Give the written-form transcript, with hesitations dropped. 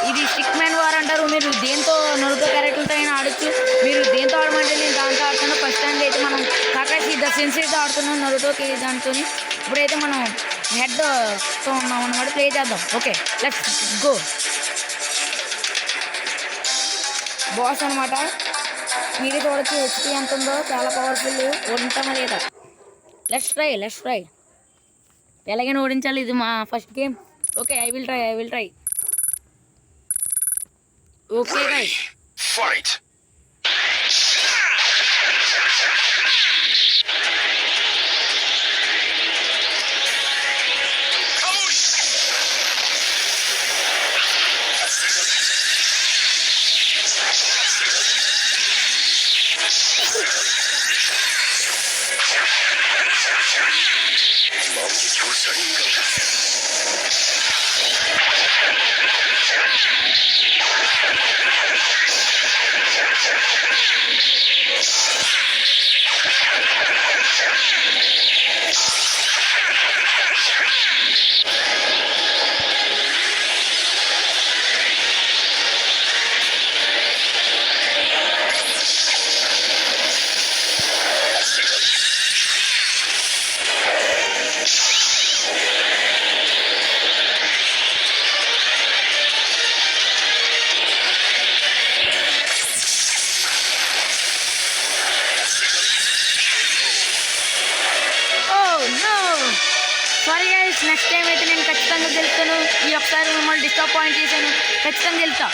ఇది stick man war అంటారు. మీరు దేంతో నరుతో క్యారెక్టర్తో అయినా ఆడొచ్చు. మీరు దేంతో ఆడమంటే నేను దాంతో ఆడుతాను. ఫస్ట్ టైం అయితే మనం కాకాషి ద సెన్సిటీతో ఆడుతున్నాం నరుతోకి దాంతో. ఇప్పుడైతే మనం హెడ్తో ఉన్నాం అన్నమాట. ప్లే చేద్దాం. Okay, let's go. బాస్ అనమాట. మీరే చూడొచ్చు హెచ్పి ఎంత ఉందో, చాలా పవర్ఫుల్. ఓడింటామా లేదా? Let's try. ఎలాగైనా ఓడించాలి. ఇది మా first game. Okay, I will try. Okay guys, fight. Sorry guys, next time అయితే నేను ఖచ్చితంగా గెలుస్తాను. ఈ ఒకసారి మిమ్మల్ని డిసప్పాయింట్ చేశాను. ఖచ్చితంగా గెలుస్తా.